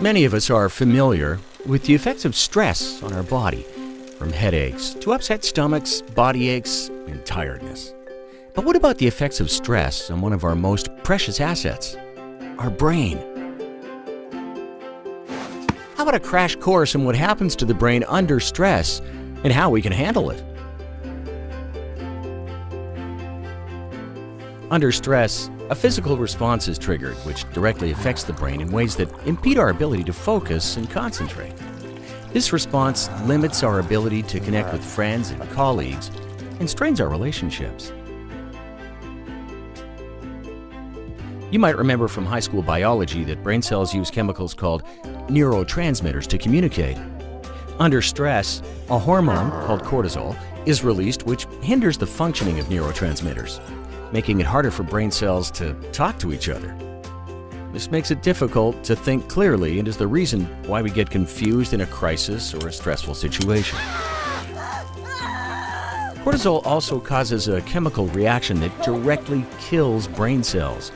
Many of us are familiar with the effects of stress on our body, from headaches to upset stomachs, body aches, and tiredness. But what about the effects of stress on one of our most precious assets, our brain? How about a crash course in what happens to the brain under stress and how we can handle it? Under stress, a physical response is triggered which directly affects the brain in ways that impede our ability to focus and concentrate. This response limits our ability to connect with friends and colleagues and strains our relationships. You might remember from high school biology that brain cells use chemicals called neurotransmitters to communicate. Under stress, a hormone called cortisol is released which hinders the functioning of neurotransmitters, making it harder for brain cells to talk to each other. This makes it difficult to think clearly and is the reason why we get confused in a crisis or a stressful situation. Cortisol also causes a chemical reaction that directly kills brain cells.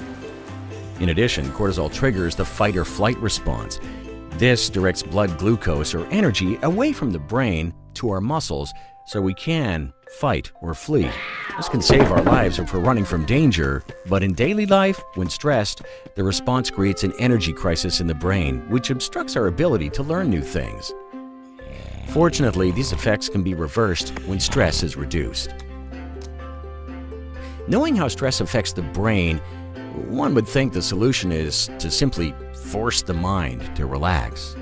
In addition, cortisol triggers the fight or flight response. This directs blood glucose or energy away from the brain to our muscles so we can fight or flee. This can save our lives if we're running from danger, but in daily life, when stressed, the response creates an energy crisis in the brain, which obstructs our ability to learn new things. Fortunately, these effects can be reversed when stress is reduced. Knowing how stress affects the brain, one would think the solution is to simply force the mind to relax.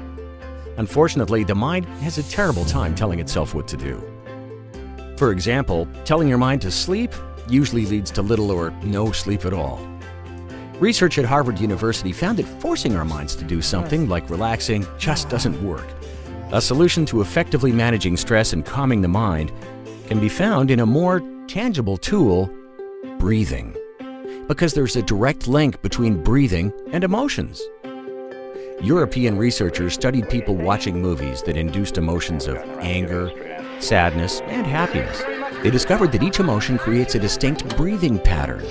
Unfortunately, the mind has a terrible time telling itself what to do. For example, telling your mind to sleep usually leads to little or no sleep at all. Research at Harvard University found that forcing our minds to do something like relaxing just doesn't work. A solution to effectively managing stress and calming the mind can be found in a more tangible tool, breathing. Because there's a direct link between breathing and emotions. European researchers studied people watching movies that induced emotions of anger, sadness, and happiness. They discovered that each emotion creates a distinct breathing pattern.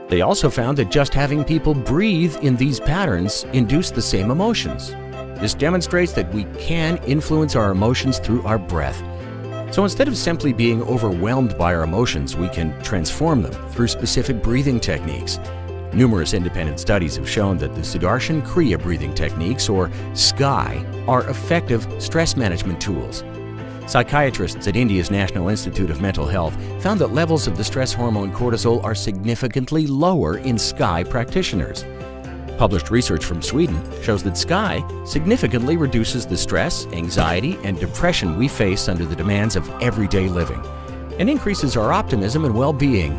They also found that just having people breathe in these patterns induced the same emotions. This demonstrates that we can influence our emotions through our breath. So instead of simply being overwhelmed by our emotions, we can transform them through specific breathing techniques. Numerous independent studies have shown that the Sudarshan Kriya breathing techniques, or SKY, are effective stress management tools. Psychiatrists at India's National Institute of Mental Health found that levels of the stress hormone cortisol are significantly lower in SKY practitioners. Published research from Sweden shows that SKY significantly reduces the stress, anxiety, and depression we face under the demands of everyday living, and increases our optimism and well-being.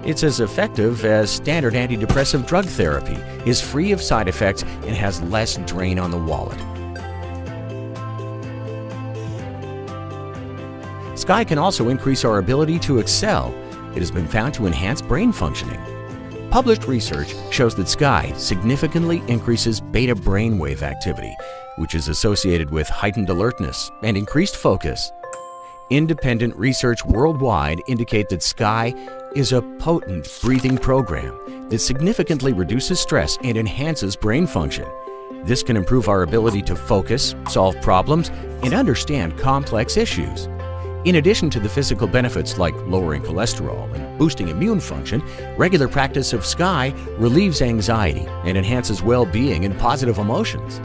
It's as effective as standard antidepressive drug therapy, is free of side effects, and has less drain on the wallet. SKY can also increase our ability to excel. It has been found to enhance brain functioning. Published research shows that SKY significantly increases beta brainwave activity, which is associated with heightened alertness and increased focus. Independent research worldwide indicate that SKY is a potent breathing program that significantly reduces stress and enhances brain function. This can improve our ability to focus, solve problems, and understand complex issues. In addition to the physical benefits like lowering cholesterol and boosting immune function, regular practice of SKY relieves anxiety and enhances well-being and positive emotions.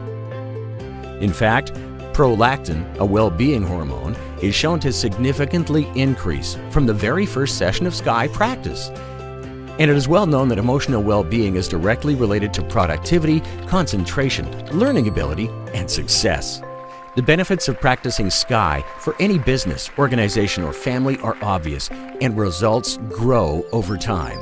In fact, prolactin, a well-being hormone, is shown to significantly increase from the very first session of SKY practice. And it is well known that emotional well-being is directly related to productivity, concentration, learning ability, and success. The benefits of practicing SKY for any business, organization, or family are obvious, and results grow over time.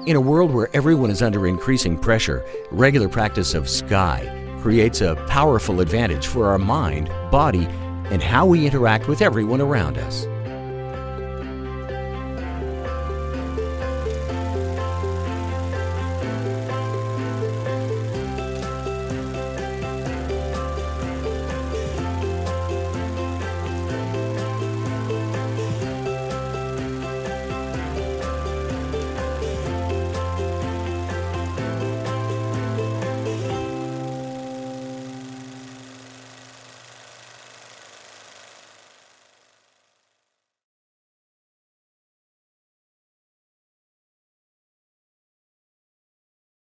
In a world where everyone is under increasing pressure, regular practice of SKY creates a powerful advantage for our mind, body, and how we interact with everyone around us.